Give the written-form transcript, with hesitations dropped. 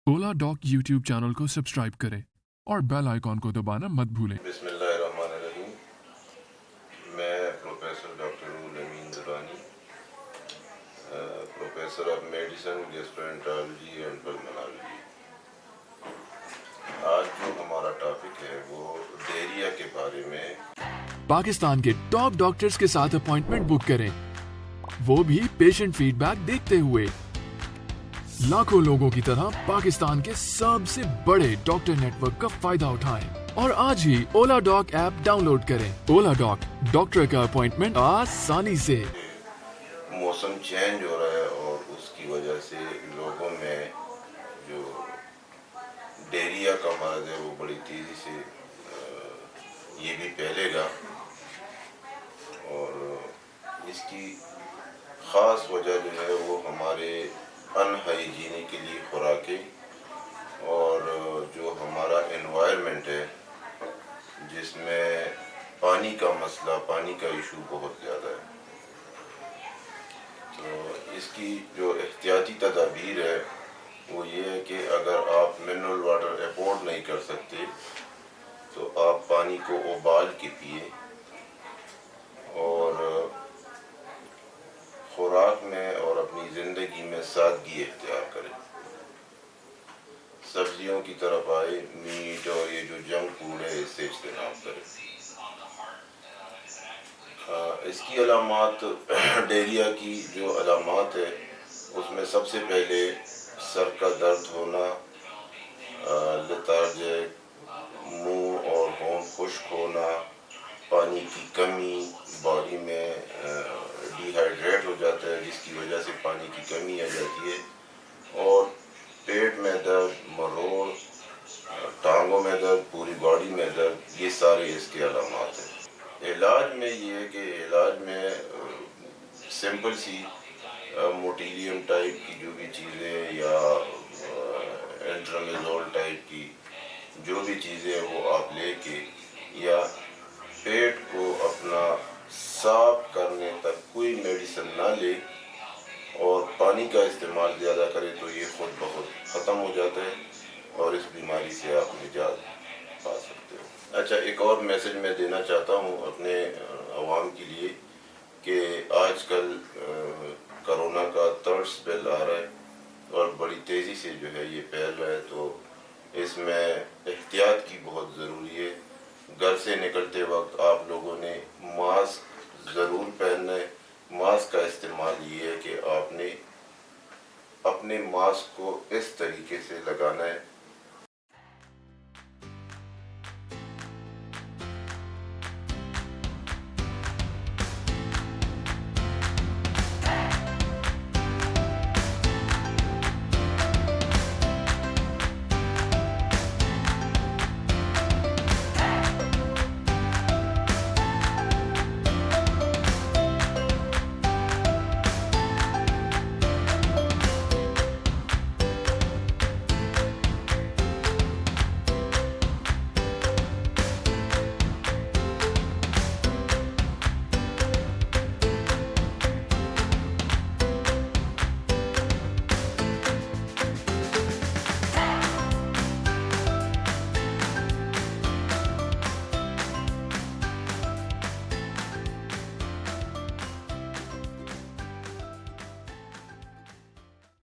ओला dock YouTube channel को subscribe करें और बेल आइकॉन को दबाना मत भूलें। बिस्मिल्लाहिर्रहमानिर्रहीम। मैं professor doctor Amin Durrani, professor of medicine, gastroenterology and pulmonology. आज जो हमारा टॉपिक है वो डायरिया के बारे में। पाकिस्तान के टॉप डॉक्टर्स के साथ अपॉइंटमेंट बुक करें, वो भी पेशेंट फीडबैक देखते हुए। लाखों लोगों की तरह पाकिस्तान के सबसे बड़े डॉक्टर नेटवर्क का फायदा उठाएं और आज ही ओला डॉक ऐप डाउनलोड करें। ओला डॉक, डॉक्टर का अपॉइंटमेंट आसानी से। मौसम चेंज हो रहा है और उसकी वजह से लोगों में जो डायरिया का मर्ज है वो बड़ी तेज़ी से ये भी फैलेगा और इसकी ख़ास वजह जो है वो हमारे अनहाइजीनिकली खुराकें और जो हमारा एनवायरनमेंट है जिसमें पानी का मसला, पानी का इशू बहुत ज़्यादा है। तो इसकी जो एहतियाती तदाबीर है वो ये है कि अगर आप मिनरल वाटर अफोर्ड नहीं कर सकते तो आप पानी को उबाल के पिए और खुराक में और अपनी ज़िंदगी में सादगी इख्तियार करें। सब्जियों की तरफ आए, मीट और ये जो जंक फूड है इससे इज्तनाब करें। इसकी अलामात, डायरिया की जो अलामात है उसमें सबसे पहले सर का दर्द होना, लेथार्जिक, मुंह और होंठ खुश्क होना, पानी की कमी, बॉडी में डिहाइड्रेट हो जाता है जिसकी वजह से पानी की कमी आ जाती है और पेट में दर्द, मरोड़, टांगों में दर्द, पूरी बॉडी में दर्द, ये सारे इसके अलामात हैं। इलाज में ये है कि इलाज में सिंपल सी मोटिलियम टाइप की जो भी चीज़ें या एल्ट्रामेजोल टाइप की जो भी चीज़ें वो आप लेके या पेट को अपना साफ करने तक कोई मेडिसिन ना ले और पानी का इस्तेमाल ज़्यादा करें तो ये खुद बहुत ख़त्म हो जाता है और इस बीमारी से आप निजात पा सकते हो। अच्छा, एक और मैसेज मैं देना चाहता हूँ अपने अवाम के लिए कि आजकल कोरोना का थर्ड स्पेल आ रहा है और बड़ी तेज़ी से जो है ये फैल रहा है, तो इसमें एहतियात की बहुत ज़रूरी है। घर से निकलते वक्त आप लोगों ने मास्क ज़रूर पहनना है। मास्क का इस्तेमाल ये है कि आपने अपने मास्क को इस तरीके से लगाना है